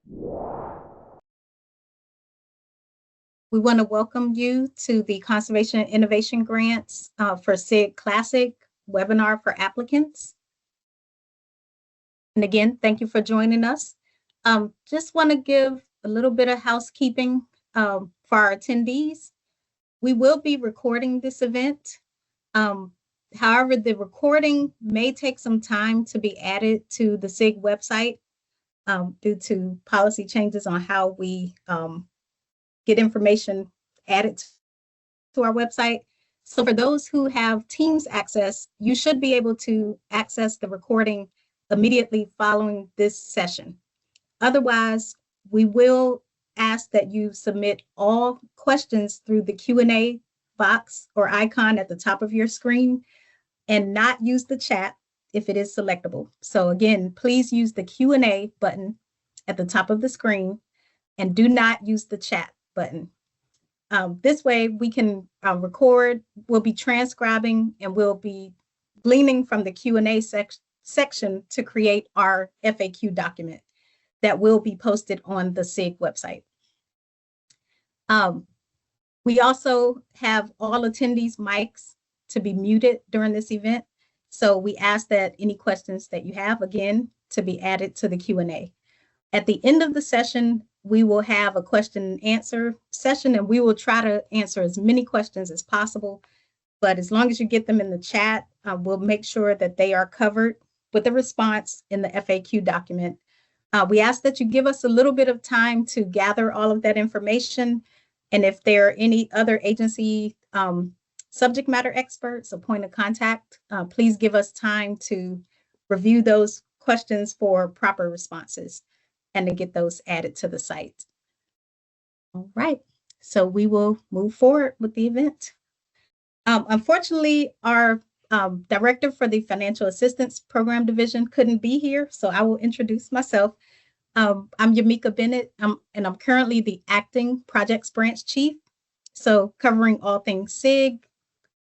We want to welcome you to the Conservation Innovation Grants for SIG Classic webinar for applicants. And again, thank you for joining us. Just want to give a little bit of housekeeping for our attendees. We will be recording this event. However, the recording may take some time to be added to the SIG website due to policy changes on how we get information added to our website. So for those who have Teams access, you should be able to access the recording immediately following this session. Otherwise, we will ask that you submit all questions through the Q&A box or icon at the top of your screen and not use the chat if it is selectable. So again, please use the Q&A button at the top of the screen and do not use the chat button. This way we can record, we'll be transcribing, and we'll be gleaning from the Q&A section to create our FAQ document that will be posted on the SIG website. We also have all attendees' mics to be muted during this event. So we ask that any questions that you have, again, to be added to the Q&A. At the end of the session, we will have a question and answer session, and we will try to answer as many questions as possible. But as long as you get them in the chat, we'll make sure that they are covered with a response in the FAQ document. We ask that you give us a little bit of time to gather all of that information. And if there are any other agency subject matter experts or point of contact, please give us time to review those questions for proper responses and to get those added to the site. All right, so we will move forward with the event. Unfortunately, our director for the Financial Assistance Program Division couldn't be here, so I will introduce myself. I'm Yamika Bennett, and I'm currently the acting projects branch chief, so covering all things SIG,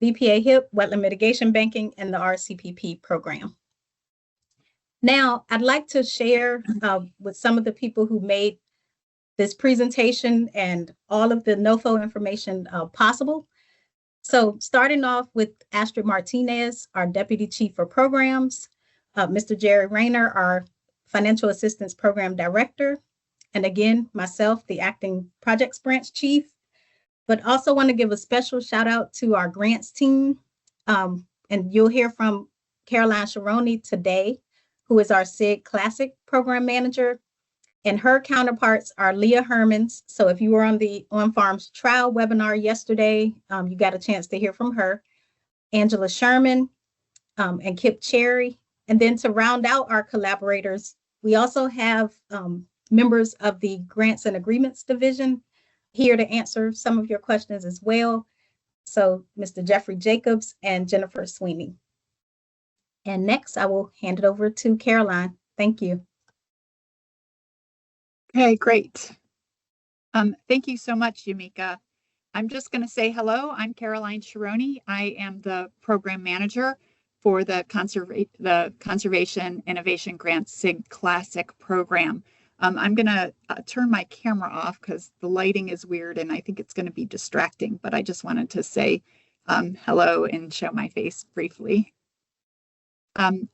BPA HIP, wetland mitigation banking, and the RCPP program. Now, I'd like to share with some of the people who made this presentation and all of the NOFO information possible. So starting off with Astrid Martinez, our Deputy Chief for Programs, Mr. Jerry Rayner, our Financial Assistance Program Director, and again, myself, the Acting Projects Branch Chief. But also want to give a special shout out to our grants team. And you'll hear from Caroline Sharoni today, who is our SIG Classic Program Manager, and her counterparts are Leah Hermans. So if you were on the On Farms Trial webinar yesterday, you got a chance to hear from her, Angela Sherman, and Kip Cherry. And then to round out our collaborators, we also have members of the Grants and Agreements Division here to answer some of your questions as well. So Mr. Jeffrey Jacobs and Jennifer Sweeney. And next, I will hand it over to Caroline. Thank you. Okay, great. Thank you so much, Yamika. I'm just going to say hello. I'm Caroline Sharoni. I am the program manager for the Conservation Innovation Grants SIG Classic program. I'm going to turn my camera off because the lighting is weird and I think it's going to be distracting, but I just wanted to say hello and show my face briefly.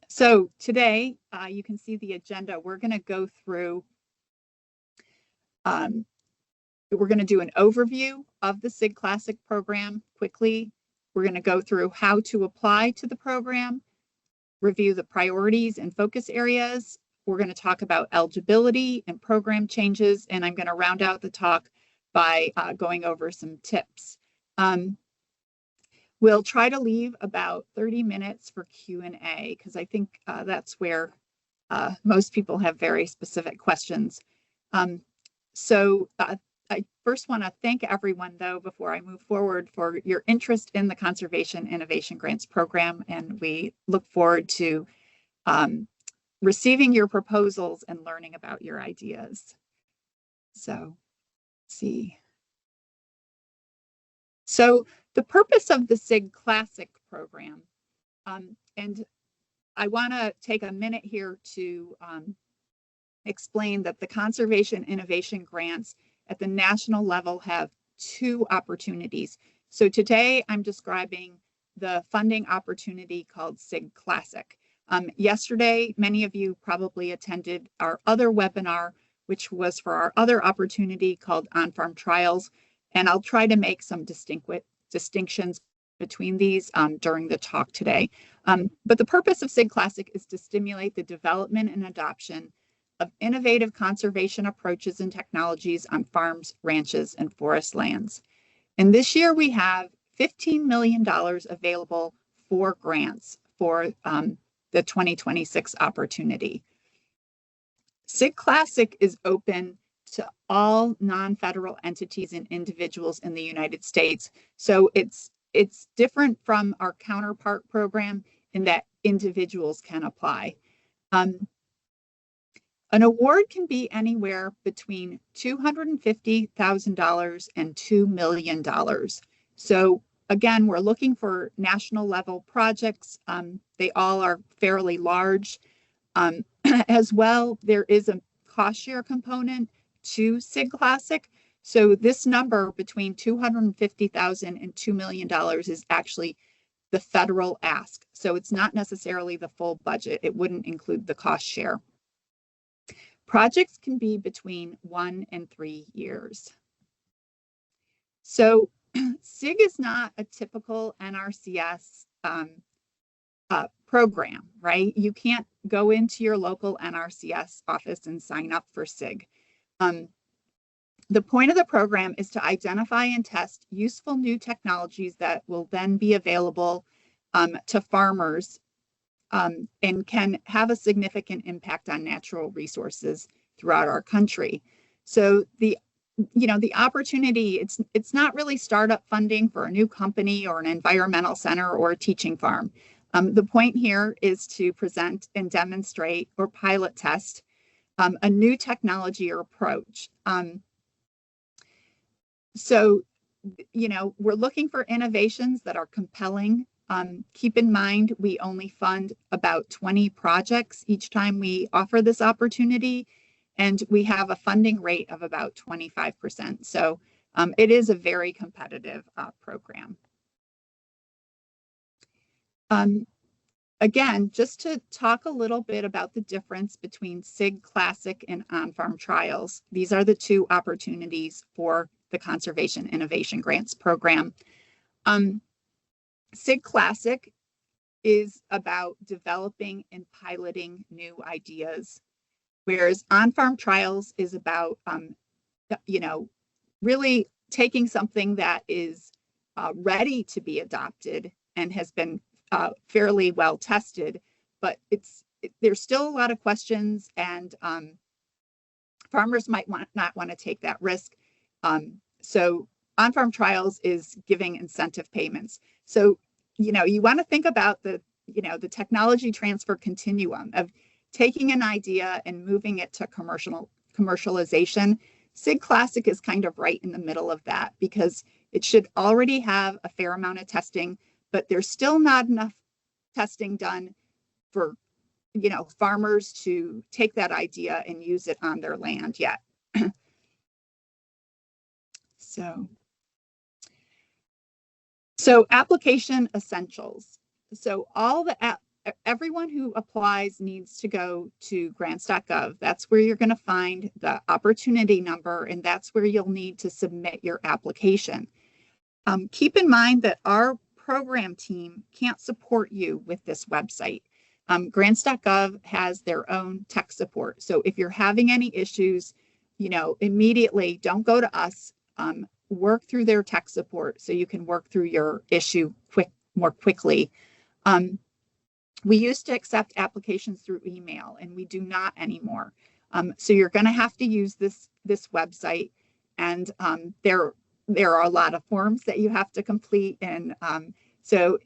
So today, you can see the agenda. We're going to go through, we're going to do an overview of the SIG Classic program quickly. We're going to go through how to apply to the program, review the priorities and focus areas. We're going to talk about eligibility and program changes, and I'm going to round out the talk by going over some tips. We'll try to leave about 30 minutes for Q&A because I think that's where most people have very specific questions. So I first want to thank everyone, though, before I move forward, for your interest in the Conservation Innovation Grants program, and we look forward to receiving your proposals and learning about your ideas. So, let's see. So the purpose of the SIG Classic program, and I want to take a minute here to explain that the conservation innovation grants at the national level have two opportunities. So today I'm describing the funding opportunity called SIG Classic. Yesterday, many of you probably attended our other webinar, which was for our other opportunity called On-Farm Trials. And I'll try to make some distinctions between these during the talk today. But the purpose of SIG Classic is to stimulate the development and adoption of innovative conservation approaches and technologies on farms, ranches, and forest lands. And this year we have $15 million available for grants for the 2026 opportunity. SIG Classic is open to all non-federal entities and individuals in the United States. So it's different from our counterpart program in that individuals can apply. An award can be anywhere between $250,000 and $2 million. So again, we're looking for national level projects. They all are fairly large. As well, there is a cost share component to SIG Classic. So this number between $250,000 and $2 million is actually the federal ask. So it's not necessarily the full budget. It wouldn't include the cost share. Projects can be between 1 and 3 years. So SIG is not a typical NRCS program, right? You can't go into your local NRCS office and sign up for SIG. The point of the program is to identify and test useful new technologies that will then be available to farmers and can have a significant impact on natural resources throughout our country. So the opportunity, it's not really startup funding for a new company or an environmental center or a teaching farm. The point here is to present and demonstrate or pilot test a new technology or approach. So, we're looking for innovations that are compelling. Keep in mind, we only fund about 20 projects each time we offer this opportunity, and we have a funding rate of about 25%. So it is a very competitive program. Again, just to talk a little bit about the difference between SIG Classic and On-Farm Trials. These are the two opportunities for the Conservation Innovation Grants program. SIG Classic is about developing and piloting new ideas, whereas On-Farm Trials is about, really taking something that is ready to be adopted and has been fairly well tested, but there's still a lot of questions, and farmers might not want to take that risk. So On-Farm Trials is giving incentive payments. So, you want to think about the technology transfer continuum of taking an idea and moving it to commercialization. SIG Classic is kind of right in the middle of that because it should already have a fair amount of testing, but there's still not enough testing done for, farmers to take that idea and use it on their land yet. So application essentials. So everyone who applies needs to go to grants.gov. That's where you're going to find the opportunity number, and that's where you'll need to submit your application. Keep in mind that our program team can't support you with this website. Grants.gov has their own tech support. So if you're having any issues, immediately don't go to us. Work through their tech support so you can work through your issue more quickly. We used to accept applications through email, and we do not anymore. So you're going to have to use this website, and there are a lot of forms that you have to complete, and so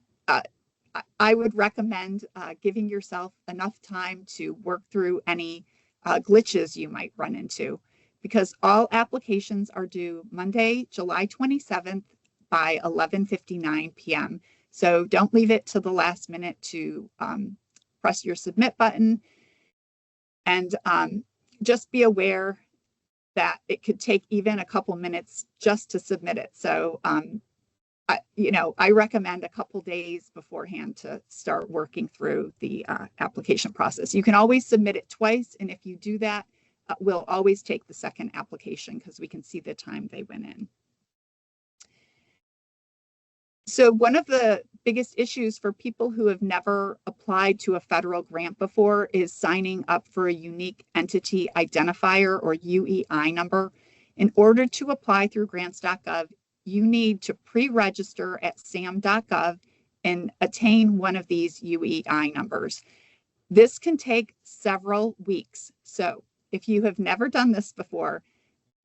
I would recommend giving yourself enough time to work through any glitches you might run into, because all applications are due Monday, July 27th by 11:59 p.m. So don't leave it to the last minute to press your submit button. And just be aware that it could take even a couple minutes just to submit it. So, I recommend a couple days beforehand to start working through the application process. You can always submit it twice, and if you do that, we'll always take the second application because we can see the time they went in. So one of the biggest issues for people who have never applied to a federal grant before is signing up for a unique entity identifier, or UEI number. In order to apply through grants.gov, you need to pre-register at sam.gov and attain one of these UEI numbers. This can take several weeks. So if you have never done this before,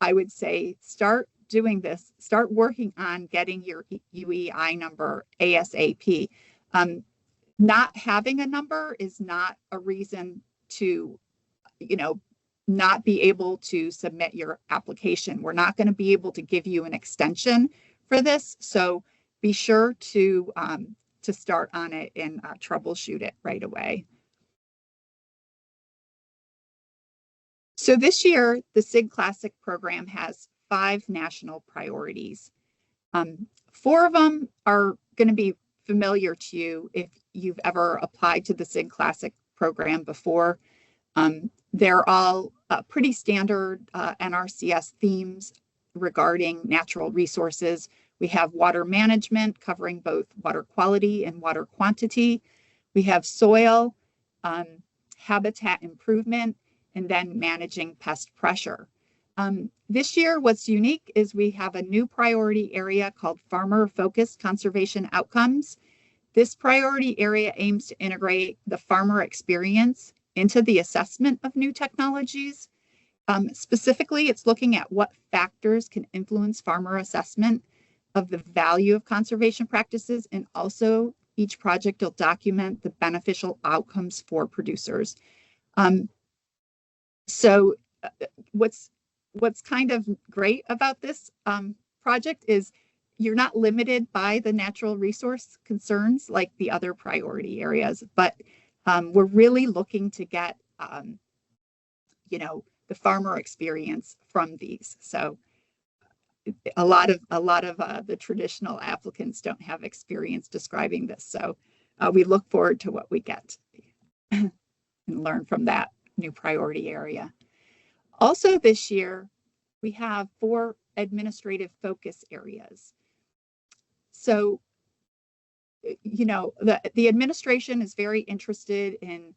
I would say start doing this, start working on getting your UEI number ASAP. Not having a number is not a reason to, not be able to submit your application. We're not going to be able to give you an extension for this. So be sure to start on it and troubleshoot it right away. So this year, the SIG Classic program has 5 national priorities. 4 of them are going to be familiar to you if you've ever applied to the SIG Classic program before. They're all pretty standard NRCS themes regarding natural resources. We have water management, covering both water quality and water quantity. We have soil, habitat improvement, and then managing pest pressure. This year, what's unique is we have a new priority area called Farmer-Focused Conservation Outcomes. This priority area aims to integrate the farmer experience into the assessment of new technologies. Specifically, it's looking at what factors can influence farmer assessment of the value of conservation practices, and also each project will document the beneficial outcomes for producers. So what's kind of great about this project is you're not limited by the natural resource concerns like the other priority areas, but we're really looking to get, the farmer experience from these. So a lot of the traditional applicants don't have experience describing this. So we look forward to what we get and learn from that new priority area. Also this year, we have 4 administrative focus areas. So, the administration is very interested in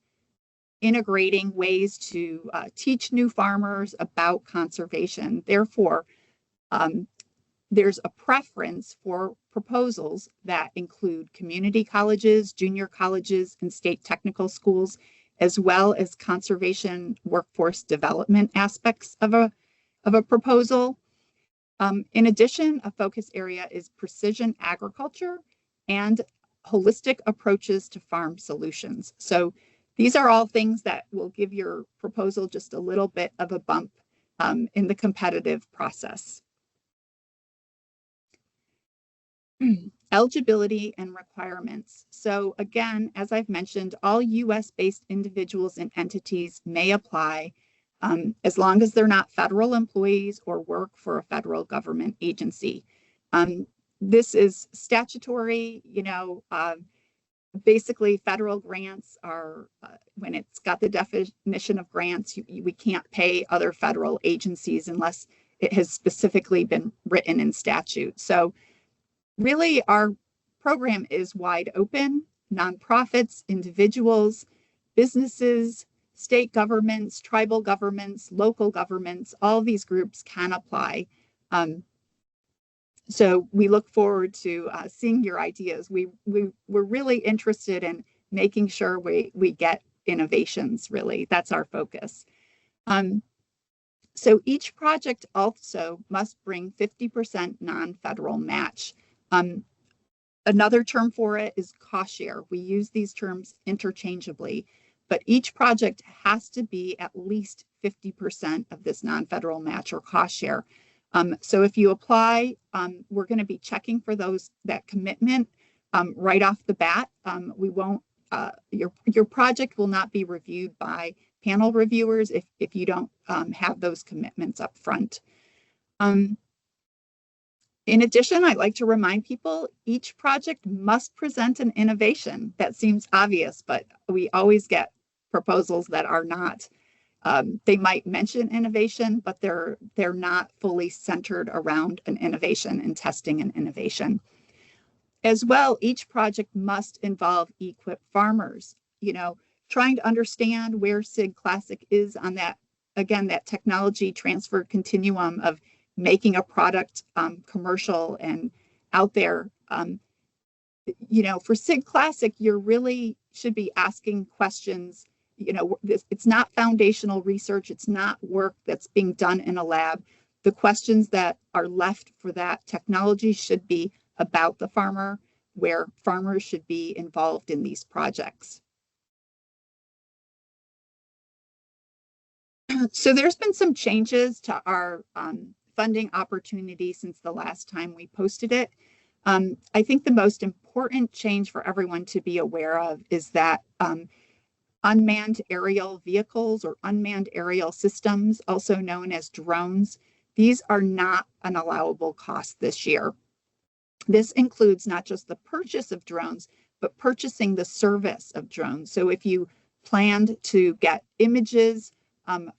integrating ways to teach new farmers about conservation. Therefore, there's a preference for proposals that include community colleges, junior colleges, and state technical schools, as well as conservation workforce development aspects of a proposal. In addition, a focus area is precision agriculture and holistic approaches to farm solutions. So these are all things that will give your proposal just a little bit of a bump in the competitive process. Eligibility and requirements. So again, as I've mentioned, all US-based individuals and entities may apply as long as they're not federal employees or work for a federal government agency. This is statutory, basically federal grants are, when it's got the definition of grants, we can't pay other federal agencies unless it has specifically been written in statute. So really our program is wide open. Nonprofits, individuals, businesses, state governments, tribal governments, local governments, all these groups can apply. So we look forward to seeing your ideas. We're really interested in making sure we get innovations, really. That's our focus. So each project also must bring 50% non-federal match. Another term for it is cost share. We use these terms interchangeably, but each project has to be at least 50% of this non-federal match or cost share. So if you apply, we're going to be checking for that commitment right off the bat. We won't, your project will not be reviewed by panel reviewers if you don't have those commitments up front. In addition, I'd like to remind people each project must present an innovation. That seems obvious, but we always get proposals that are not. They might mention innovation, but they're not fully centered around an innovation and testing an innovation. As well, each project must involve equip farmers. You know, trying to understand where SIG Classic is on that, again, that technology transfer continuum of making a product commercial and out there. You know, for SIG Classic, you really should be asking questions. You know, it's not foundational research. It's not work that's being done in a lab. The questions that are left for that technology should be about the farmer, where farmers should be involved in these projects. So there's been some changes to our funding opportunity since the last time we posted it. I think the most important change for everyone to be aware of is that unmanned aerial vehicles or unmanned aerial systems, also known as drones, these are not an allowable cost this year. This includes not just the purchase of drones, but purchasing the service of drones. So if you planned to get images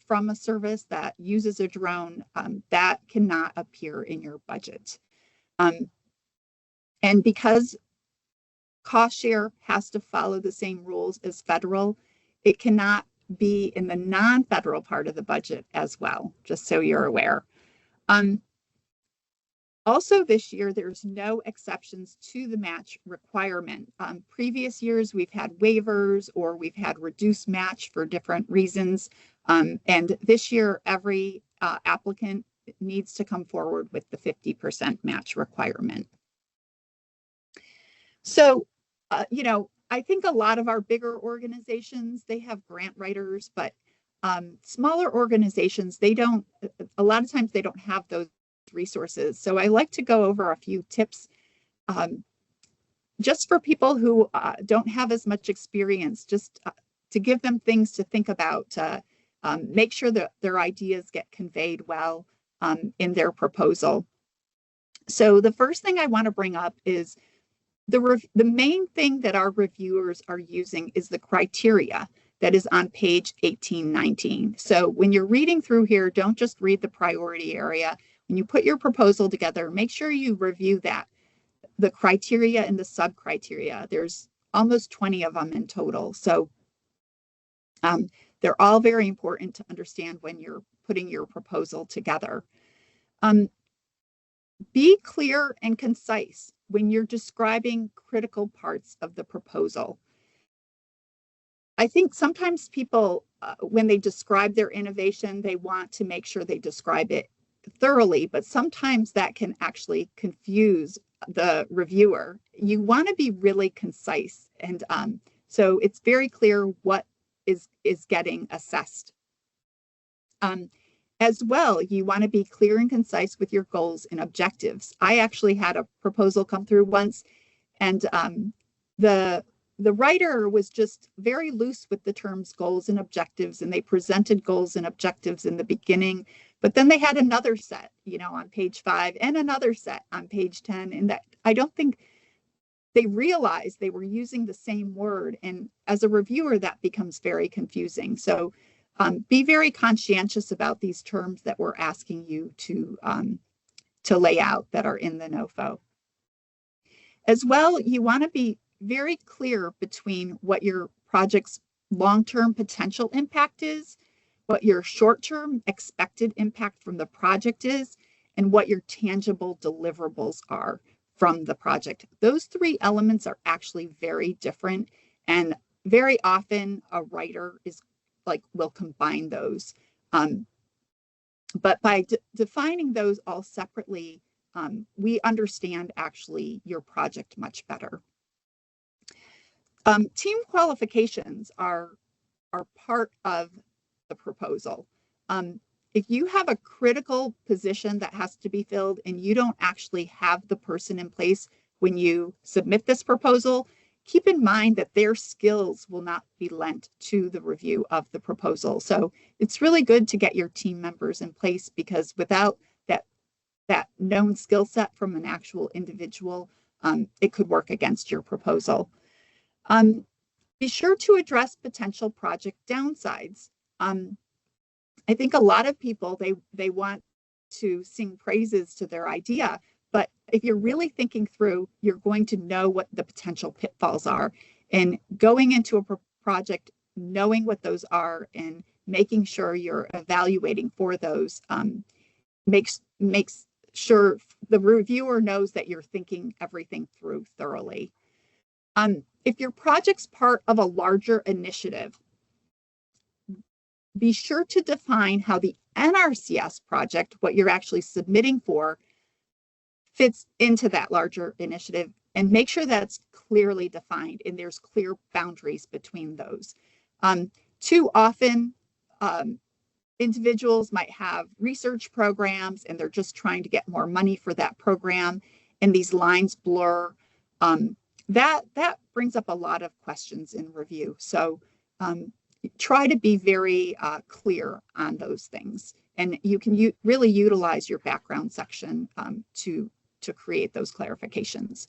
from a service that uses a drone, that cannot appear in your budget. And because cost share has to follow the same rules as federal, it cannot be in the non-federal part of the budget as well, just so you're aware. Also this year, there's no exceptions to the match requirement. Previous years, we've had waivers or we've had reduced match for different reasons. And this year, every applicant needs to come forward with the 50% match requirement. So, you know, I think a lot of our bigger organizations, they have grant writers, but smaller organizations, they don't, a lot of times they don't have those resources. So I like to go over a few tips just for people who don't have as much experience, just to give them things to think about, to make sure that their ideas get conveyed well in their proposal. So the first thing I want to bring up is the main thing that our reviewers are using is the criteria that is on page 1819. So when you're reading through here, don't just read the priority area. When you put your proposal together, make sure you review that, the criteria and the sub-criteria. There's almost 20 of them in total. So they're all very important to understand when you're putting your proposal together. Be clear and concise when you're describing critical parts of the proposal. I think sometimes people, when they describe their innovation, they want to make sure they describe it thoroughly, but sometimes that can actually confuse the reviewer. You want to be really concise, and so it's very clear what is getting assessed. As well, you want to be clear and concise with your goals and objectives. I actually had a proposal come through once, and the writer was just very loose with the terms goals and objectives, and they presented goals and objectives in the beginning, but then they had another set, you know, on page 5 and another set on page 10, and that I don't think they realized they were using the same word, and as a reviewer, that becomes very confusing. So be very conscientious about these terms that we're asking you to lay out that are in the NOFO. As well, you want to be very clear between what your project's long-term potential impact is, what your short-term expected impact from the project is, and what your tangible deliverables are from the project. Those three elements are actually very different, and very often a writer will combine those. But by defining those all separately, we understand actually your project much better. Team qualifications are part of the proposal. If you have a critical position that has to be filled and you don't actually have the person in place when you submit this proposal, keep in mind that their skills will not be lent to the review of the proposal. So it's really good to get your team members in place, because without that known skill set from an actual individual, it could work against your proposal. Be sure to address potential project downsides. I think a lot of people, they want to sing praises to their idea, but if you're really thinking through, you're going to know what the potential pitfalls are. And going into a project, knowing what those are and making sure you're evaluating for those makes sure the reviewer knows that you're thinking everything through thoroughly. If your project's part of a larger initiative, be sure to define how the NRCS project, what you're actually submitting for, fits into that larger initiative, and make sure that's clearly defined and there's clear boundaries between those. Too often, individuals might have research programs and they're just trying to get more money for that program, and these lines blur. That brings up a lot of questions in review. So try to be very clear on those things, and you can really utilize your background section to create those clarifications.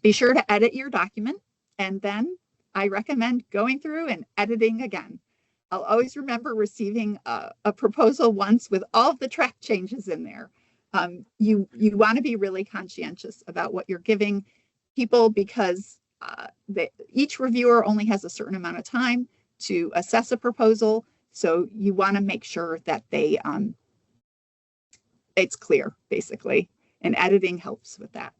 Be sure to edit your document, and then I recommend going through and editing again. I'll always remember receiving a proposal once with all of the track changes in there. You want to be really conscientious about what you're giving people, because each reviewer only has a certain amount of time to assess a proposal. So you want to make sure that it's clear, basically, and editing helps with that.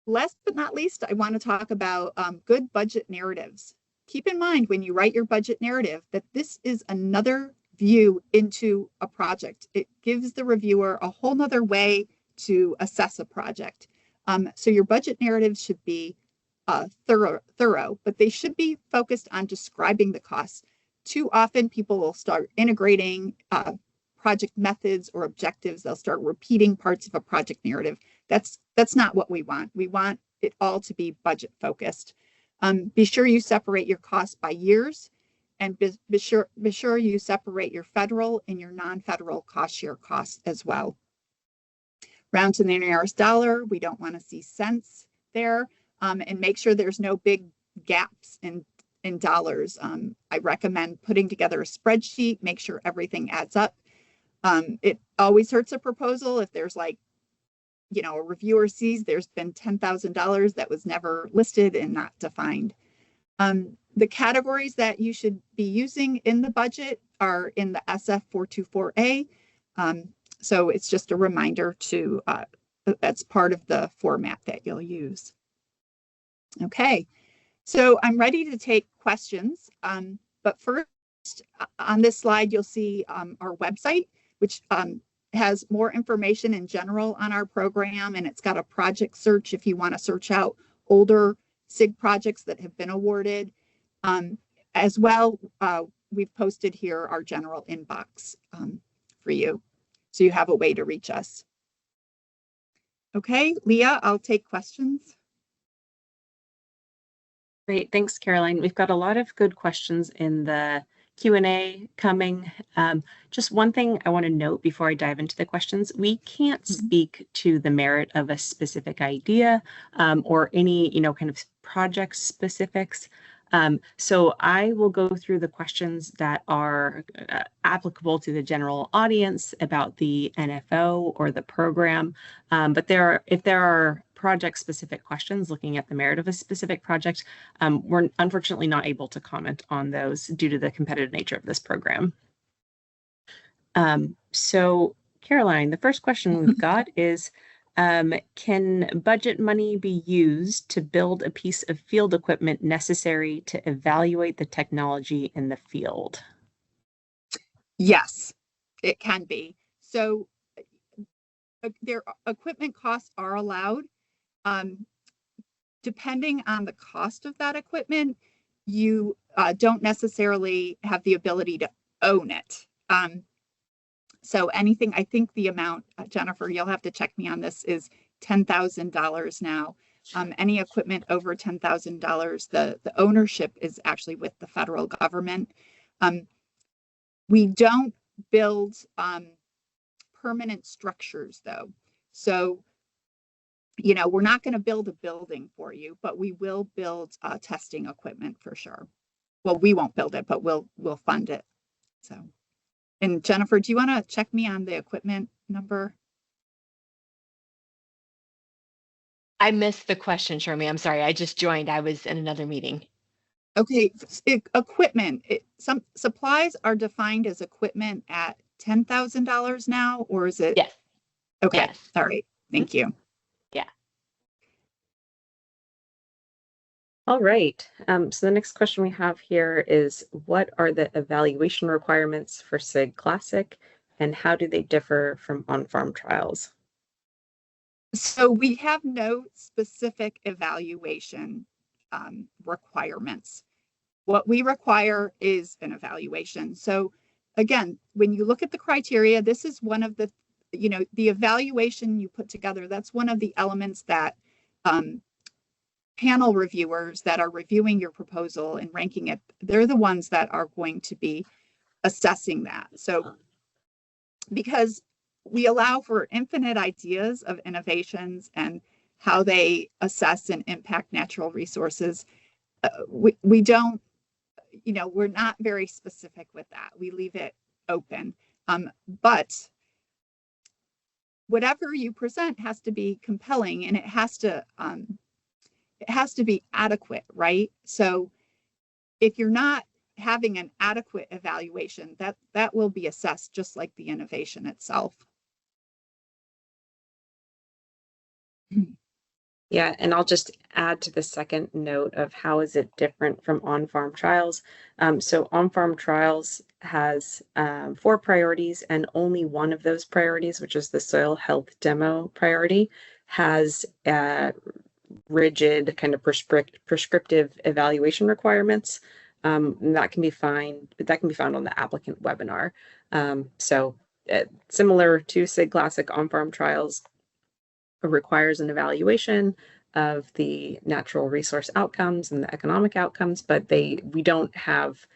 Last but not least, I want to talk about good budget narratives. Keep in mind when you write your budget narrative that this is another view into a project. It gives the reviewer a whole nother way to assess a project. So your budget narratives should be thorough, but they should be focused on describing the costs. Too often people will start integrating project methods or objectives. They'll start repeating parts of a project narrative. That's not what we want. We want it all to be budget focused. Be sure you separate your costs by years, and be sure you separate your federal and your non-federal cost share costs as well. Round to the nearest dollar. We don't want to see cents there, and make sure there's no big gaps in dollars. I recommend putting together a spreadsheet, make sure everything adds up. It always hurts a proposal if there's a reviewer sees there's been $10,000 that was never listed and not defined. The categories that you should be using in the budget are in the SF 424A. So it's just a reminder that's part of the format that you'll use. Okay, so I'm ready to take questions. But first, on this slide, you'll see our website, which has more information in general on our program, and it's got a project search if you want to search out older SIG projects that have been awarded. As well, we've posted here our general inbox for you, so you have a way to reach us. Okay, Leah, I'll take questions. Great, thanks, Caroline. We've got a lot of good questions in the Q&A coming. Just one thing I want to note before I dive into the questions: we can't speak to the merit of a specific idea or any, kind of project specifics. So I will go through the questions that are applicable to the general audience about the NFO or the program. But if there are project-specific questions looking at the merit of a specific project, we're unfortunately not able to comment on those due to the competitive nature of this program. So Caroline, the first question we've got is, can budget money be used to build a piece of field equipment necessary to evaluate the technology in the field? Yes, it can be. So their equipment costs are allowed. Depending on the cost of that equipment, you don't necessarily have the ability to own it. So anything, I think the amount, Jennifer, you'll have to check me on this, is $10,000 now. Any equipment over $10,000, the ownership is actually with the federal government. We don't build permanent structures though. So, you know, we're not going to build a building for you, but we will build testing equipment for sure. Well, we won't build it, but we'll fund it. So, and Jennifer, do you want to check me on the equipment number? I missed the question, Shermy. I'm sorry. I just joined. I was in another meeting. Okay, equipment. Some supplies are defined as equipment at $10,000 now, or is it? Yes. Okay. Yes. All right. Thank you. Yeah. All right. So the next question we have here is, what are the evaluation requirements for SIG Classic, and how do they differ from on-farm trials? So we have no specific evaluation requirements. What we require is an evaluation. So again, when you look at the criteria, this is one of the, you know, the evaluation you put together, that's one of the elements that panel reviewers that are reviewing your proposal and ranking it, they're the ones that are going to be assessing that. So because we allow for infinite ideas of innovations and how they assess and impact natural resources, we don't, you know, we're not very specific with that. We leave it open. But whatever you present has to be compelling, and it has to be adequate, right? So if you're not having an adequate evaluation, that will be assessed just like the innovation itself. Yeah, and I'll just add to the second note of how is it different from on-farm trials. So on-farm trials has 4 priorities, and only one of those priorities, which is the soil health demo priority, has rigid kind of prescriptive evaluation requirements. That can be found on the applicant webinar. So similar to SIG Classic, on-farm trials requires an evaluation of the natural resource outcomes and the economic outcomes, but we don't have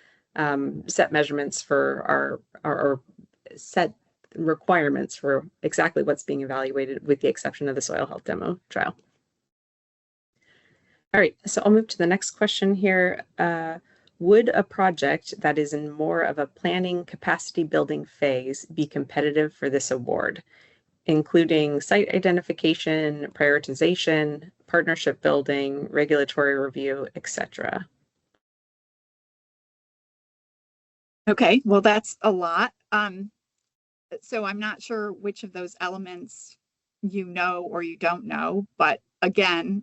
set measurements for our set requirements for exactly what's being evaluated, with the exception of the soil health demo trial. All right, so I'll move to the next question here. Would a project that is in more of a planning capacity building phase be competitive for this award, including site identification, prioritization, partnership building, regulatory review, etc.? Okay, well, that's a lot. So I'm not sure which of those elements you know or you don't know, but again,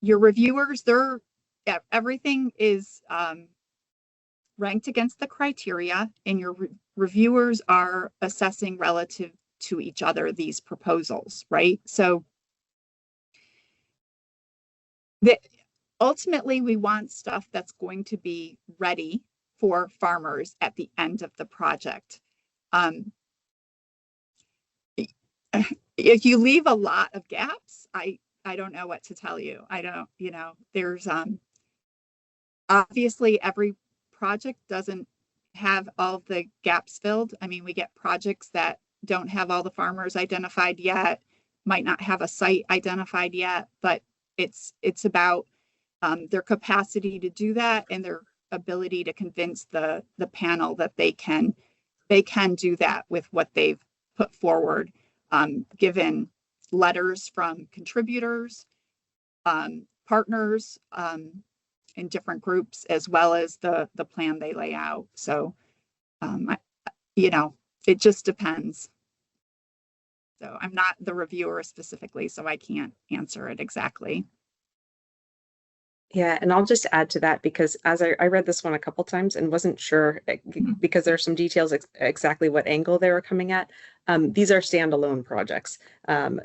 your reviewers, everything is ranked against the criteria, and your reviewers are assessing relative to each other these proposals, right? So ultimately, we want stuff that's going to be ready for farmers at the end of the project. If you leave a lot of gaps, I don't know what to tell you. I don't, you know, there's obviously every project doesn't have all the gaps filled. I mean, we get projects that don't have all the farmers identified yet, might not have a site identified yet, but it's about their capacity to do that and their ability to convince the panel that they can do that with what they've put forward, given letters from contributors, partners in different groups, as well as the plan they lay out. So, you know, it just depends. So I'm not the reviewer specifically, so I can't answer it exactly. Yeah, and I'll just add to that, because as I read this one a couple times and wasn't sure, because there are some details exactly what angle they were coming at. These are standalone projects.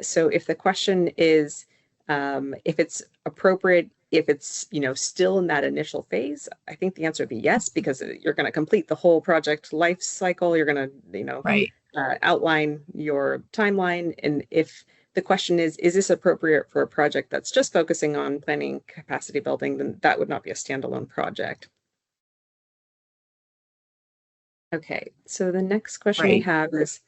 So if the question is if it's appropriate, if it's, you know, still in that initial phase, I think the answer would be yes, because you're going to complete the whole project life cycle. You're going to, you know, right, outline your timeline. And if the question is this appropriate for a project that's just focusing on planning capacity building, then that would not be a standalone project. Okay, so the next question we have is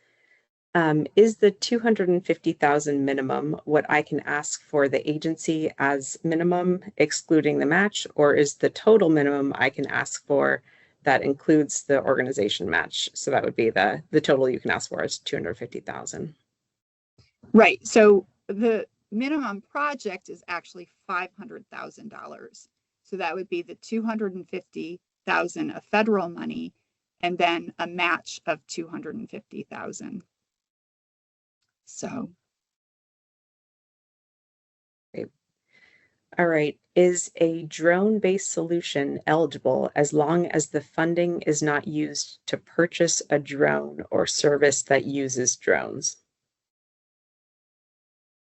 the 250,000 minimum what I can ask for the agency as minimum, excluding the match, or is the total minimum I can ask for that includes the organization match? So that would be the total you can ask for is 250,000. Right. So the minimum project is actually $500,000. So that would be the 250,000 of federal money and then a match of 250,000. So. Okay. All right. Is a drone-based solution eligible as long as the funding is not used to purchase a drone or service that uses drones?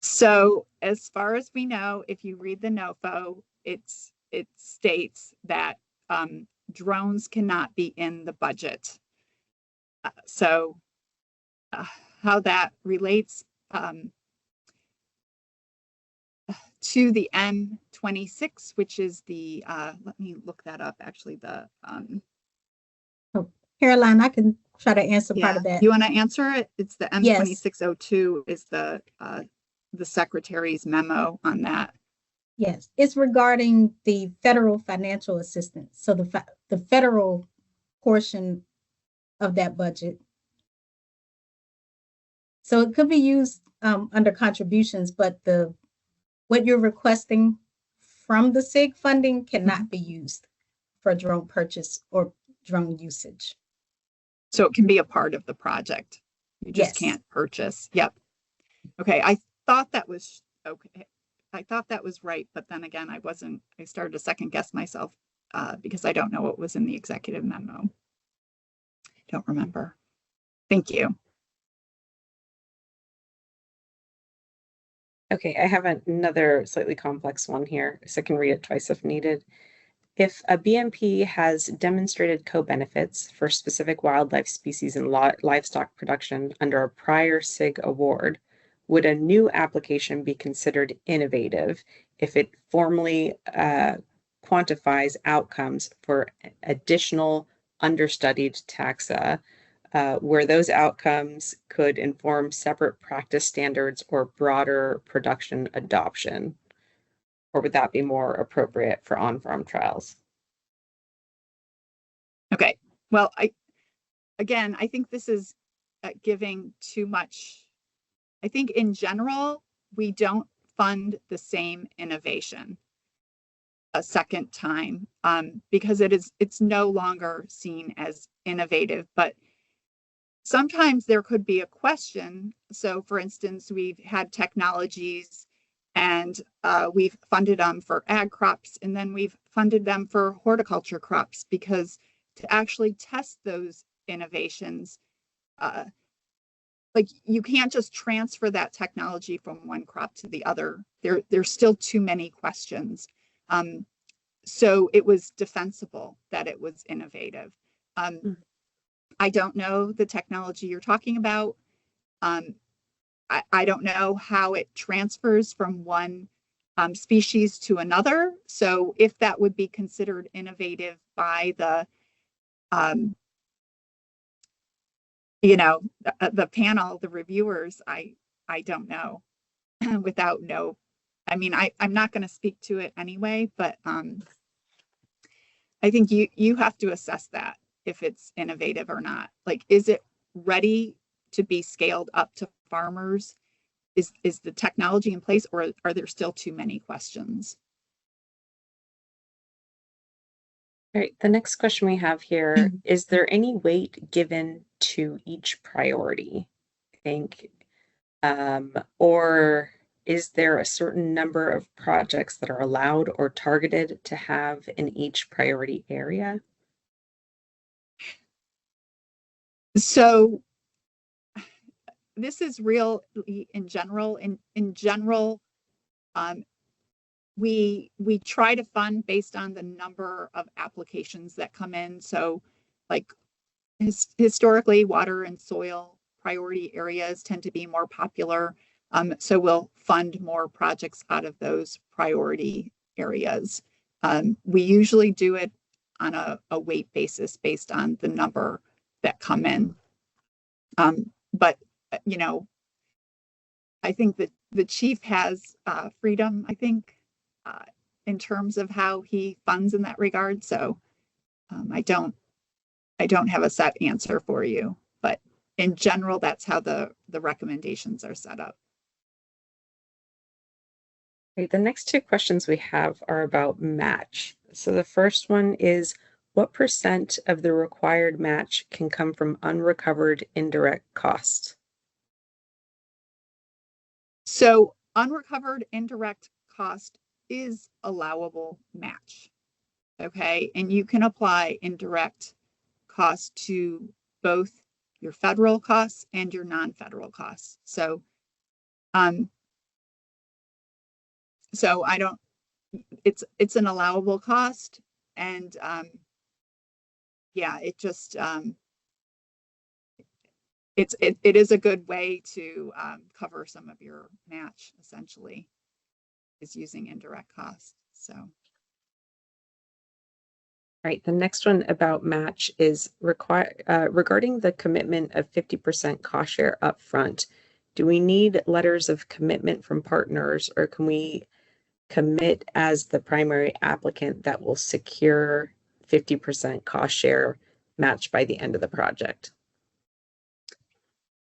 So as far as we know, if you read the NOFO, it states that drones cannot be in the budget. How that relates to the M26, which is the, let me look that up, actually, the... Caroline, I can try to answer part of that. You want to answer it? It's the M2602 is the secretary's memo on that. Yes, it's regarding the federal financial assistance. So the federal portion of that budget. So it could be used under contributions, but what you're requesting from the SIG funding cannot be used for drone purchase or drone usage. So it can be a part of the project. You just can't purchase. Yep. Okay. I thought that was okay. I thought that was right, but then again, I started to second guess myself because I don't know what was in the executive memo. Don't remember. Thank you. Okay, I have another slightly complex one here, so I can read it twice if needed. If a BMP has demonstrated co-benefits for specific wildlife species and livestock production under a prior SIG award, would a new application be considered innovative if it formally quantifies outcomes for additional understudied taxa, where those outcomes could inform separate practice standards or broader production adoption? Or would that be more appropriate for on-farm trials? Okay. Well, I think this is giving too much. I think in general, we don't fund the same innovation a second time because it's no longer seen as innovative, but sometimes there could be a question. So for instance, we've had technologies and we've funded them for ag crops, and then we've funded them for horticulture crops, because to actually test those innovations, like you can't just transfer that technology from one crop to the other. There's still too many questions. So it was defensible that it was innovative. I don't know the technology you're talking about. I don't know how it transfers from one species to another. So if that would be considered innovative by the panel, the reviewers, I don't know. I'm not going to speak to it anyway, but I think you have to assess that, if it's innovative or not. Like, is it ready to be scaled up to farmers? Is the technology in place, or are there still too many questions? All right, the next question we have here, is there any weight given to each priority, I think, or is there a certain number of projects that are allowed or targeted to have in each priority area? So this is real in general. In general, we try to fund based on the number of applications that come in. So like historically, water and soil priority areas tend to be more popular. So we'll fund more projects out of those priority areas. We usually do it on a weight basis based on the number that come in. But, you know, I think that the chief has freedom, I think, in terms of how he funds in that regard. So I don't have a set answer for you, but in general, that's how the recommendations are set up. Great. The next two questions we have are about match. So the first one is, what % of the required match can come from unrecovered indirect costs? So unrecovered indirect cost is allowable match. Okay, and you can apply indirect costs to both your federal costs and your non-federal costs. So so I don't, it's an allowable cost, and yeah, it just it is a good way to cover some of your match, essentially, is using indirect costs. So Right. The next one about match is regarding the commitment of 50% cost share upfront. Do we need letters of commitment from partners, or can we commit as the primary applicant that will secure 50% cost share match by the end of the project?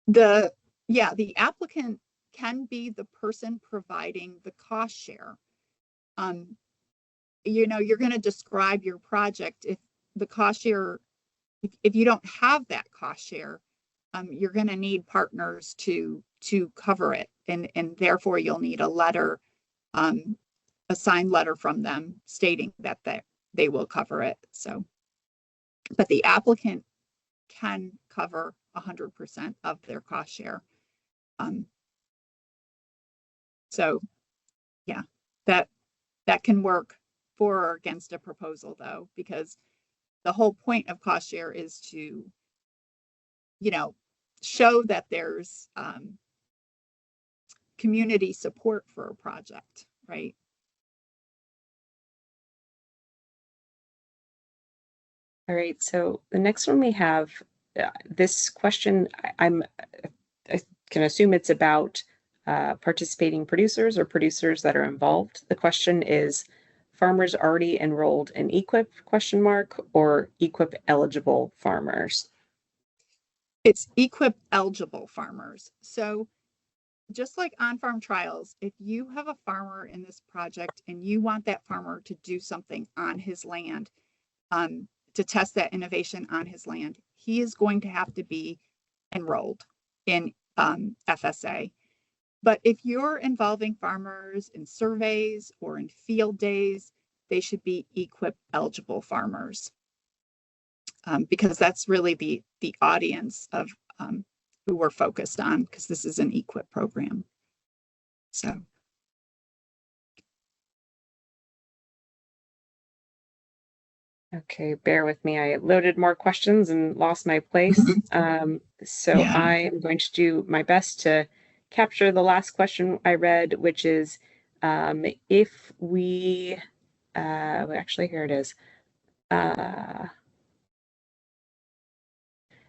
the applicant can be the person providing the cost share. You know, you're going to describe your project. If the cost share, if you don't have that cost share, you're going to need partners to cover it, and therefore you'll need a letter, a signed letter from them stating that they will cover it. So, but the applicant can cover 100% of their cost share. So yeah, that can work for or against a proposal, though, because the whole point of cost share is to, you know, show that there's community support for a project, right? All right, so the next one we have, this question, I can assume it's about participating producers or producers that are involved. The question is, farmers already enrolled in EQIP ? Or EQIP eligible farmers? It's EQIP eligible farmers. So just like on-farm trials, if you have a farmer in this project and you want that farmer to do something on his land, to test that innovation on his land, he is going to have to be enrolled in FSA. But if you're involving farmers in surveys or in field days, they should be EQIP eligible farmers, because that's really the audience of who we're focused on, because this is an EQIP program. So. Okay, bear with me. I loaded more questions and lost my place. So Yeah. I am going to do my best to capture the last question I read, which is, if we, actually, here it is.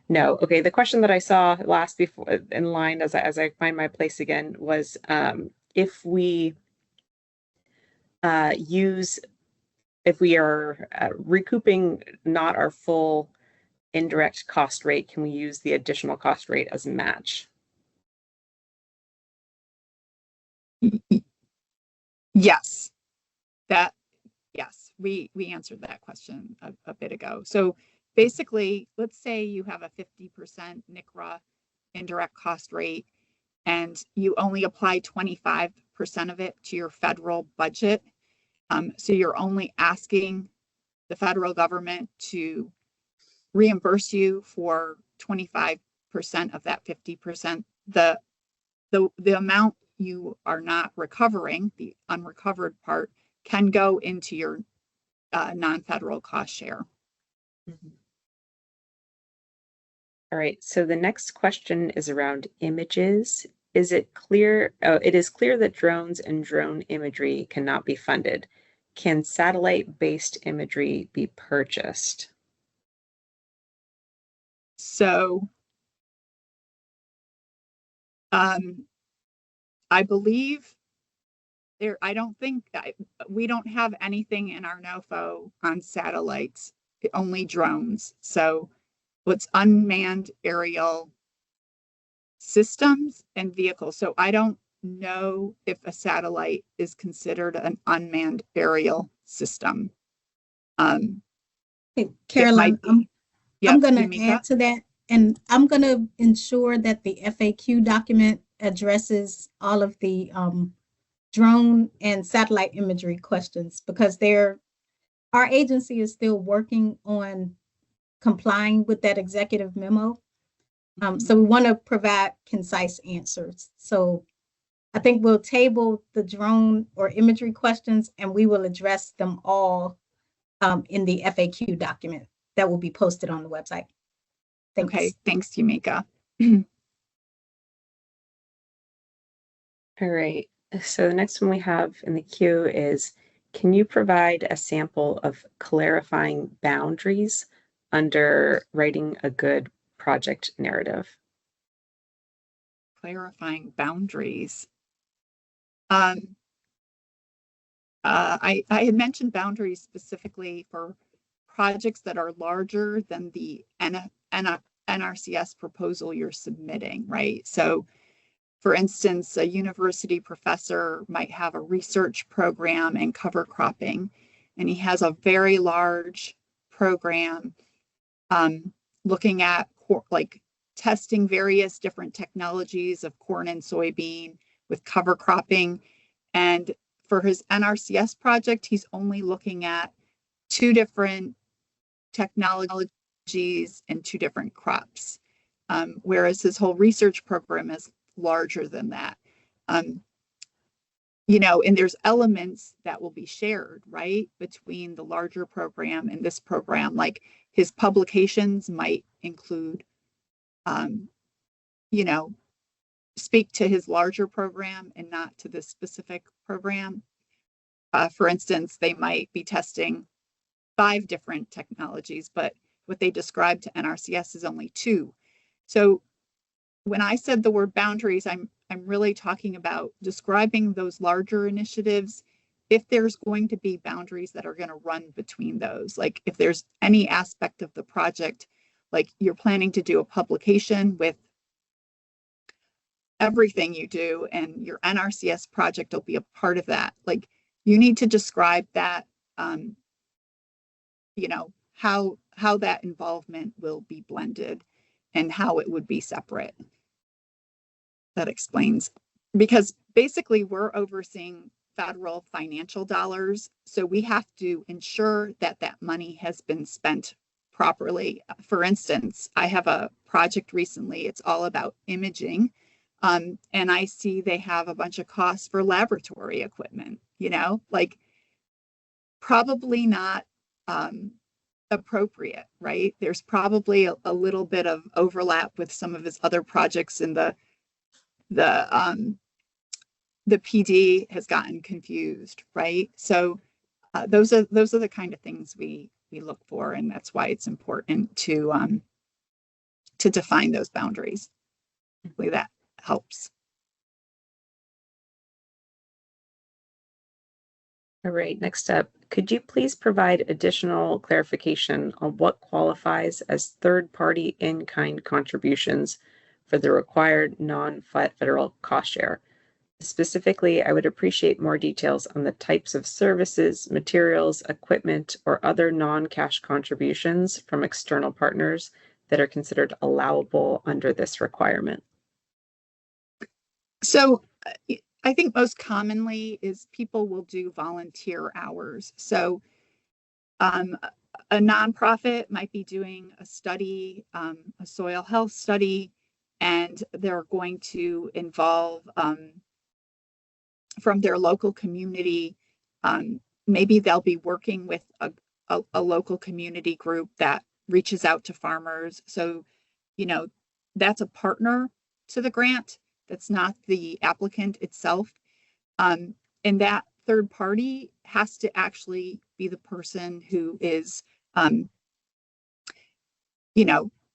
No, okay. The question that I saw last before in line as I find my place again was, if we if we are recouping not our full indirect cost rate, can we use the additional cost rate as a match? Yes, yes, we answered that question a bit ago. So basically, let's say you have a 50% NCRA indirect cost rate, and you only apply 25% of it to your federal budget. So you're only asking the federal government to reimburse you for 25% of that 50%. The amount you are not recovering, the unrecovered part, can go into your non-federal cost share. Mm-hmm. All right, so the next question is around images. Is it clear? It is clear that drones and drone imagery cannot be funded. Can satellite-based imagery be purchased? So I believe I don't think we don't have anything in our NOFO on satellites, only drones. So what's unmanned aerial systems and vehicles. So I don't know if a satellite is considered an unmanned aerial system. Hey, Caroline, I'm going to Yumika? add to that, and I'm going to ensure that the FAQ document addresses all of the drone and satellite imagery questions, because our agency is still working on complying with that executive memo. So we want to provide concise answers. So I think we'll table the drone or imagery questions, and we will address them all in the FAQ document that will be posted on the website. Thanks. Okay, thanks, Yumika. All right, so the next one we have in the queue is, can you provide a sample of clarifying boundaries under writing a good project narrative? Clarifying boundaries. I had mentioned boundaries specifically for projects that are larger than the NRCS proposal you're submitting, right? So for instance, a university professor might have a research program in cover cropping, and he has a very large program looking at like testing various different technologies of corn and soybean with cover cropping. And for his NRCS project, he's only looking at 2 different technologies and 2 different crops, whereas his whole research program is larger than that. You know, and there's elements that will be shared, right, between the larger program and this program. Like his publications might include, you know, speak to his larger program and not to this specific program. For instance, they might be testing 5 different technologies, but what they describe to NRCS is only 2. So when I said the word boundaries, I'm really talking about describing those larger initiatives. If there's going to be boundaries that are going to run between those, like if there's any aspect of the project, like you're planning to do a publication with everything you do and your NRCS project will be a part of that. Like you need to describe that, you know, how that involvement will be blended and how it would be separate. That explains, because basically we're overseeing federal financial dollars. So we have to ensure that that money has been spent properly. For instance, I have a project recently, it's all about imaging. And I see they have a bunch of costs for laboratory equipment, you know, like probably not appropriate, right? There's probably a little bit of overlap with some of his other projects in the PD has gotten confused, right? So those are the kind of things we look for, and that's why it's important to define those boundaries. Hopefully that helps. All right, next up, could you please provide additional clarification on what qualifies as third-party in-kind contributions for the required non-federal cost share? Specifically, I would appreciate more details on the types of services, materials, equipment, or other non-cash contributions from external partners that are considered allowable under this requirement. So I think most commonly is people will do volunteer hours. So a nonprofit might be doing a study, a soil health study, and they're going to involve from their local community. Maybe they'll be working with a local community group that reaches out to farmers. So that's a partner to the grant. That's not the applicant itself. And that third party has to actually be the person who is,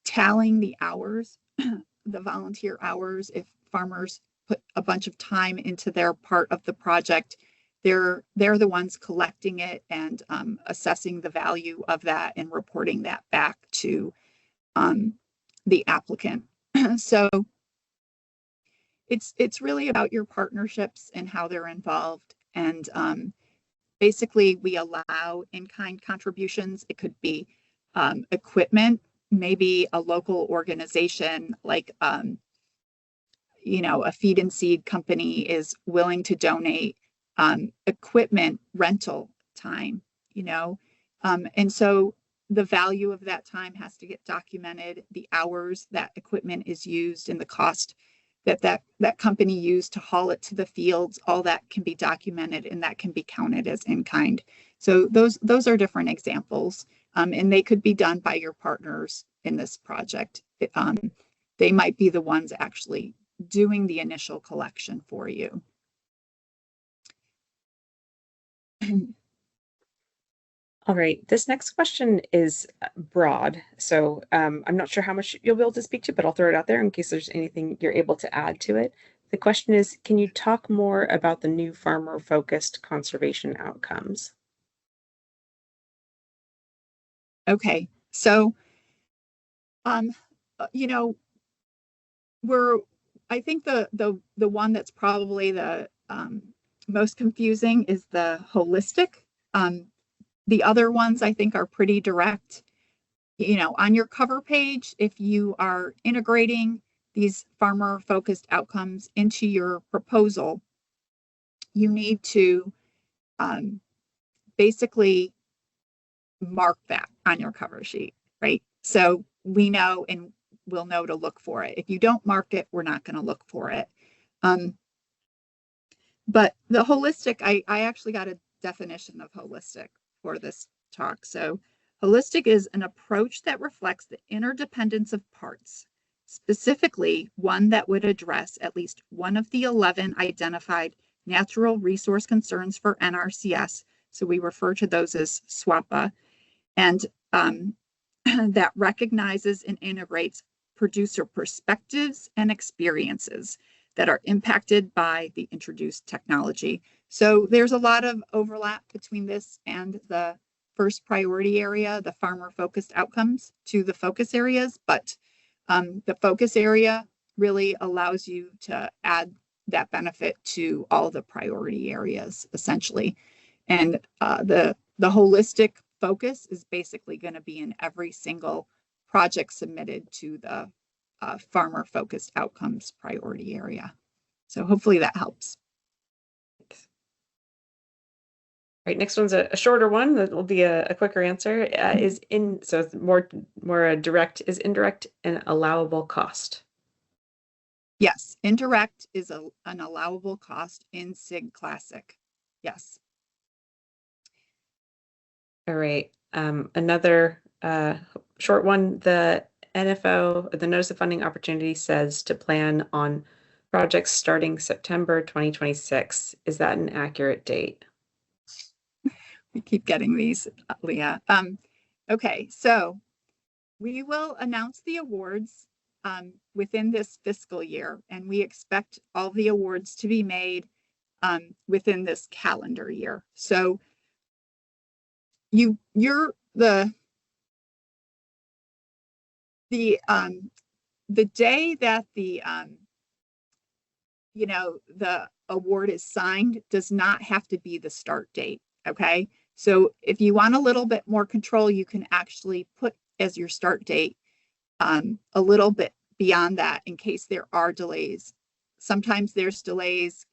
tallying the hours, the volunteer hours. If farmers put a bunch of time into their part of the project, they're the ones collecting it and assessing the value of that and reporting that back to the applicant. So it's really about your partnerships and how they're involved. And basically, we allow in-kind contributions. It could be equipment, maybe a local organization like a feed and seed company is willing to donate equipment rental time, and so the value of that time has to get documented, the hours that equipment is used and the cost that company used to haul it to the fields, all that can be documented and that can be counted as in kind. So those are different examples, and they could be done by your partners in this project. They might be the ones actually doing the initial collection for you. All right, this next question is broad, so I'm not sure how much you'll be able to speak to, but I'll throw it out there in case there's anything you're able to add to it. The question is, can you talk more about the new farmer-focused conservation outcomes? Okay, so, I think the one that's probably the most confusing is the holistic. The other ones I think are pretty direct. On your cover page, if you are integrating these farmer-focused outcomes into your proposal, you need to basically mark that on your cover sheet, right? So we know and we'll know to look for it. If you don't mark it, we're not going to look for it. But the holistic, I actually got a definition of holistic for this talk. So holistic is an approach that reflects the interdependence of parts, specifically one that would address at least one of the 11 identified natural resource concerns for NRCS. So we refer to those as SWAPA, and that recognizes and integrates producer perspectives and experiences that are impacted by the introduced technology. So there's a lot of overlap between this and the first priority area, the farmer-focused outcomes, to the focus areas, but the focus area really allows you to add that benefit to all the priority areas, essentially. And the holistic focus is basically going to be in every single project submitted to the farmer-focused outcomes priority area. So hopefully that helps. All right, next one's a shorter one. That will be a quicker answer. So it's more direct. Is indirect an allowable cost? Yes, indirect is an allowable cost in SIG Classic. Yes. All right. Another short one. The NFO, the Notice of Funding Opportunity, says to plan on projects starting September 2026. Is that an accurate date? We keep getting these, Leah. Okay, so we will announce the awards within this fiscal year, and we expect all the awards to be made within this calendar year. So you're the day that the the award is signed does not have to be the start date. Okay, so if you want a little bit more control, you can actually put as your start date a little bit beyond that in case there are delays. Sometimes there's delays.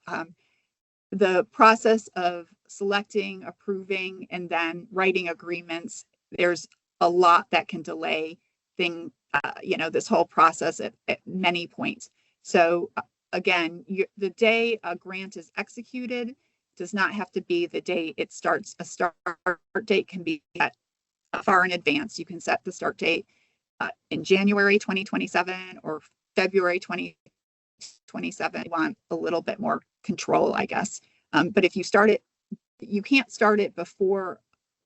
The process of selecting, approving, and then writing agreements, there's a lot that can delay this whole process at many points. So again, the day a grant is executed does not have to be the day it starts. A start date can be set far in advance. You can set the start date in January 2027 or February 2027. We want a little bit more control, I guess. But if you start it, you can't start it before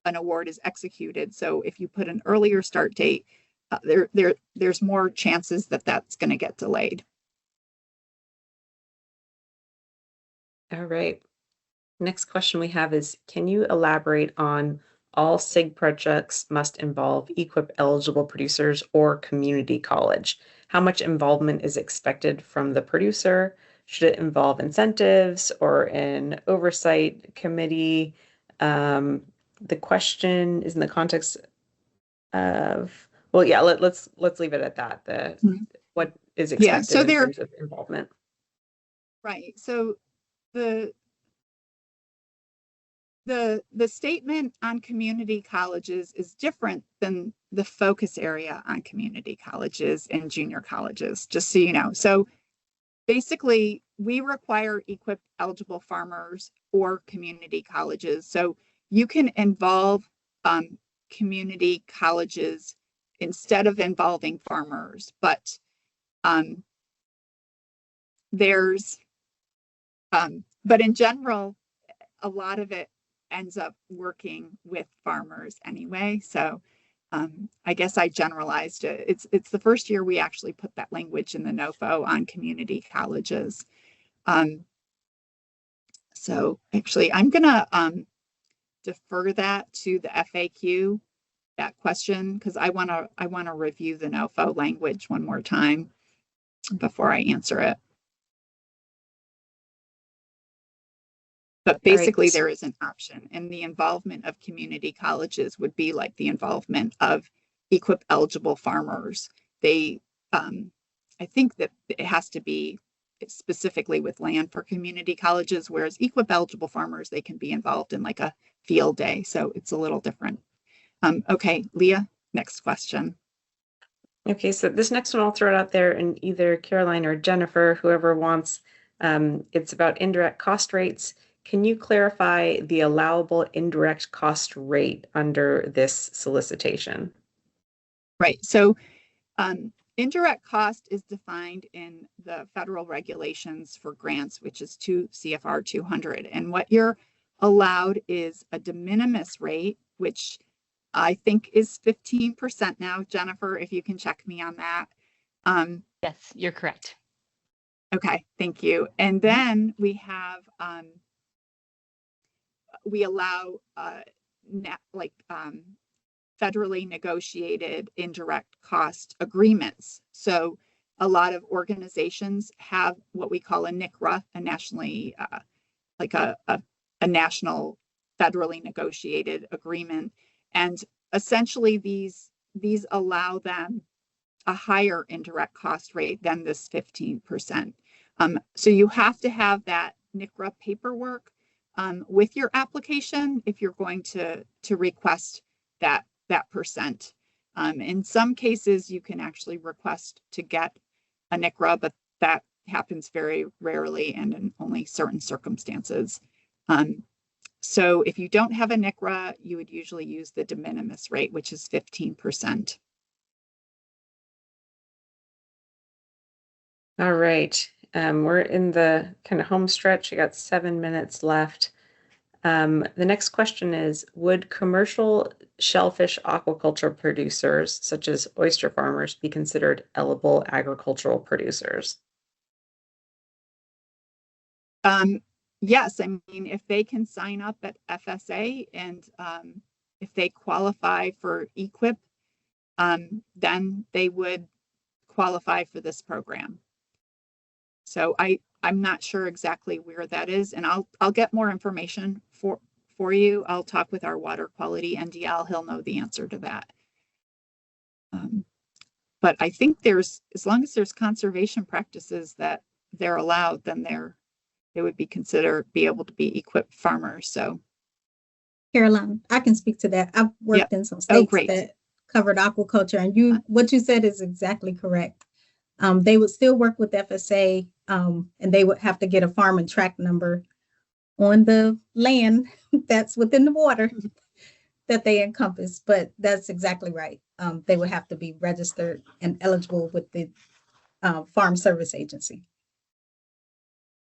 an award is executed. So if you put an earlier start date, there's more chances that that's going to get delayed. All right. Next question we have is, can you elaborate on all SIG projects must involve EQIP eligible producers or community college? How much involvement is expected from the producer? Should it involve incentives or an oversight committee? The question is in the context of, well, yeah, let's leave it at that. What is expected in terms of involvement? Right. So the statement on community colleges is different than the focus area on community colleges and junior colleges, just so you know. So basically, we require EQIP eligible farmers or community colleges. So you can involve community colleges instead of involving farmers, but but in general, a lot of it ends up working with farmers anyway. So I guess I generalized it. It's the first year we actually put that language in the NOFO on community colleges. So actually, I'm gonna defer that to the FAQ, that question, because I wanna review the NOFO language one more time before I answer it. But basically, there is an option, and the involvement of community colleges would be like the involvement of EQIP eligible farmers. They, I think that it has to be specifically with land for community colleges, whereas EQIP eligible farmers, they can be involved in like a field day. So it's a little different. Okay, Leah, next question. Okay, so this next one I'll throw it out there, and either Caroline or Jennifer, whoever wants, it's about indirect cost rates. Can you clarify the allowable indirect cost rate under this solicitation? Right. So indirect cost is defined in the federal regulations for grants, which is 2 CFR 200. And what you're allowed is a de minimis rate, which I think is 15% now. Jennifer, if you can check me on that. Yes, you're correct. Okay, thank you. And then we have we allow federally negotiated indirect cost agreements. So a lot of organizations have what we call a NICRA, a nationally a national federally negotiated agreement. And essentially these allow them a higher indirect cost rate than this 15%. So you have to have that NICRA paperwork with your application if you're going to request that percent. In some cases, you can actually request to get a NICRA, but that happens very rarely and in only certain circumstances. So if you don't have a NICRA, you would usually use the de minimis rate, which is 15%. All right. We're in the kind of home stretch. You got 7 minutes left. The next question is, would commercial shellfish aquaculture producers, such as oyster farmers, be considered eligible agricultural producers? Yes, I mean, if they can sign up at FSA and if they qualify for EQIP, then they would qualify for this program. So I'm not sure exactly where that is, and I'll get more information for you. I'll talk with our water quality NDL. He'll know the answer to that. But I think as long as there's conservation practices that they're allowed, then they would be able to be EQIP farmers. So, Caroline, I can speak to that. I've worked in some states that covered aquaculture, and what you said is exactly correct. They would still work with FSA, and they would have to get a farm and tract number on the land that's within the water. that they encompass, but that's exactly right. They would have to be registered and eligible with the Farm Service Agency.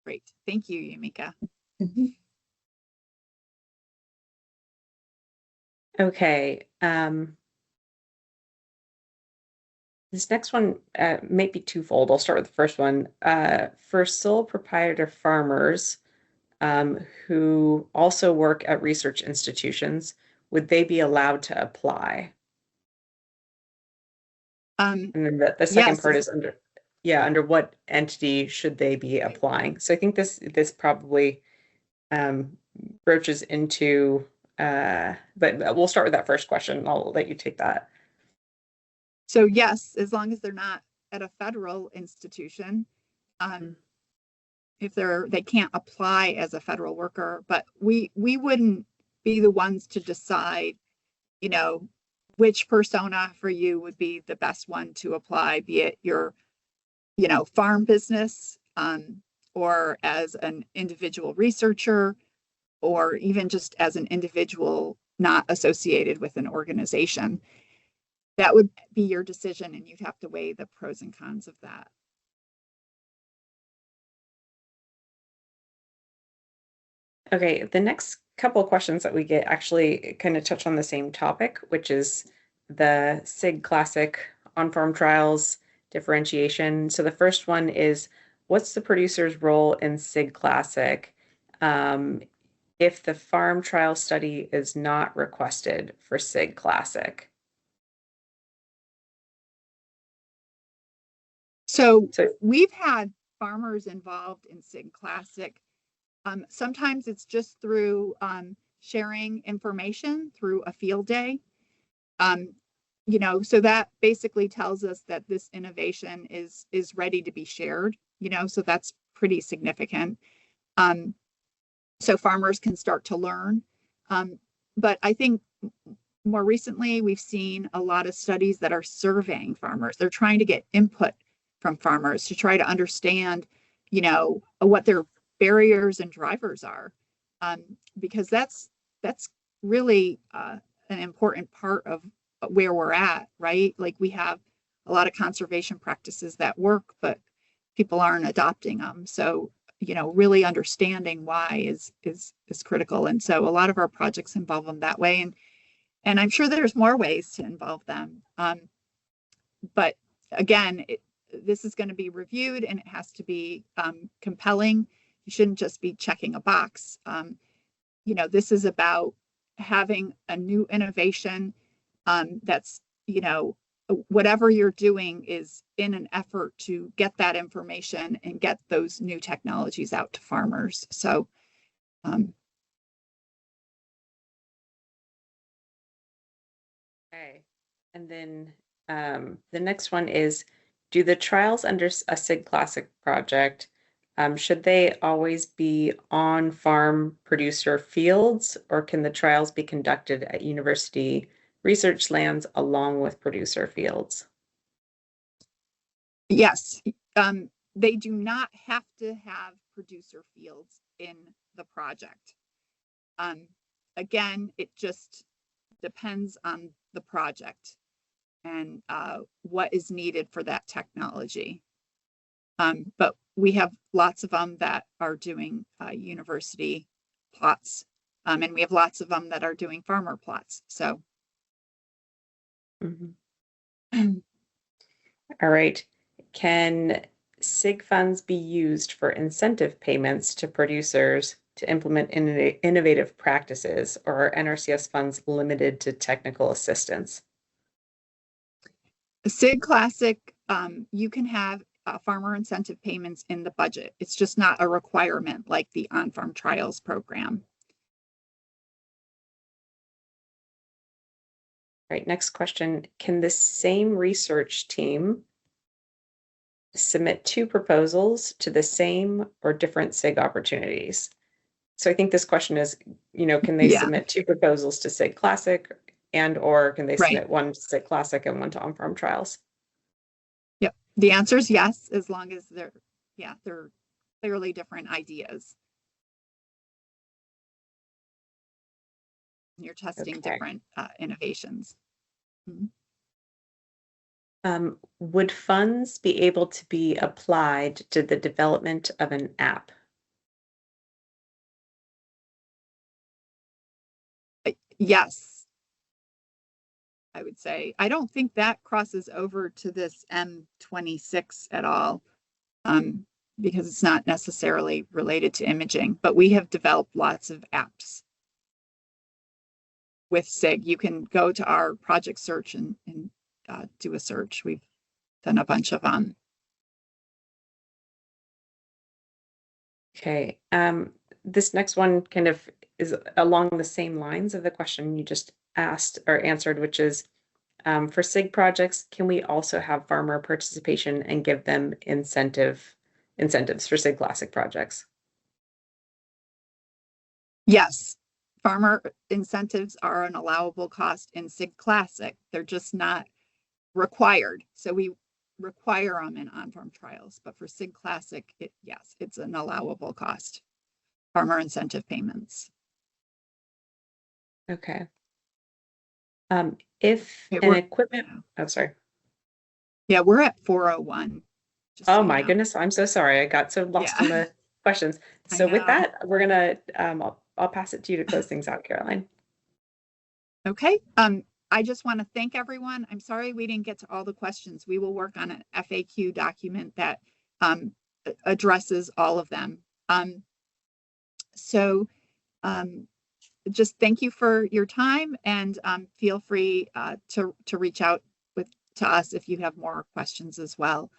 Great. Thank you, Yumika. Mhm. Okay. This next one may be twofold. I'll start with the first one. For sole proprietor farmers who also work at research institutions, would they be allowed to apply? And then the second Yes. part is under what entity should they be applying? So I think this probably broaches into, but we'll start with that first question. I'll let you take that. So yes, as long as they're not at a federal institution, if they can't apply as a federal worker, but we wouldn't be the ones to decide, which persona for you would be the best one to apply, be it your, farm business, or as an individual researcher, or even just as an individual not associated with an organization. That would be your decision, and you'd have to weigh the pros and cons of that. Okay, the next couple of questions that we get actually kind of touch on the same topic, which is the SIG Classic on-farm trials differentiation. So the first one is, what's the producer's role in SIG Classic if the farm trial study is not requested for SIG Classic? So we've had farmers involved in SIG Classic. Sometimes it's just through sharing information through a field day. So that basically tells us that this innovation is ready to be shared, so that's pretty significant. So farmers can start to learn. But I think more recently, we've seen a lot of studies that are surveying farmers. They're trying to get input from farmers to try to understand, what their barriers and drivers are, because that's really an important part of where we're at, right? Like, we have a lot of conservation practices that work, but people aren't adopting them. So, really understanding why is critical. And so a lot of our projects involve them that way. And I'm sure there's more ways to involve them. But again, this is going to be reviewed, and it has to be compelling. You shouldn't just be checking a box. This is about having a new innovation that's, whatever you're doing is in an effort to get that information and get those new technologies out to farmers. So, Okay. And then the next one is, do the trials under a SIG Classic project, should they always be on farm producer fields, or can the trials be conducted at university research lands along with producer fields? Yes, they do not have to have producer fields in the project. Again, it just depends on the project and what is needed for that technology. But we have lots of them that are doing university plots, and we have lots of them that are doing farmer plots. So. Mm-hmm. All right. Can SIG funds be used for incentive payments to producers to implement innovative practices, or are NRCS funds limited to technical assistance? SIG Classic, you can have farmer incentive payments in the budget. It's just not a requirement like the on-farm trials program. All right, next question. Can the same research team submit 2 proposals to the same or different SIG opportunities? So I think this question is, can they submit 2 proposals to SIG Classic, or can they submit one to SIG Classic and one to on-farm trials? Yep. The answer is yes, as long as they're clearly different ideas. You're testing Okay. different innovations. Would funds be able to be applied to the development of an app? Yes, I would say. I don't think that crosses over to this M26 at all, because it's not necessarily related to imaging, but we have developed lots of apps with SIG. You can go to our project search and do a search. We've done a bunch of them. Okay. This next one kind of is along the same lines of the question you just asked or answered, which is for SIG projects, can we also have farmer participation and give them incentives for SIG Classic projects? Yes, farmer incentives are an allowable cost in SIG Classic. They're just not required. So we require them in on-farm trials, but for SIG Classic, yes, it's an allowable cost. Farmer incentive payments. Okay. If Okay, an equipment, oh, sorry. Yeah, we're at 4:01. just so Oh you my know. goodness, I'm so sorry. I got so lost Yeah. in the questions. I So with know. that, we're gonna, I'll pass it to you to close things out, Caroline. Okay. I just want to thank everyone. I'm sorry we didn't get to all the questions. We will work on an FAQ document that addresses all of them. Just thank you for your time, and feel free to reach out to us if you have more questions as well.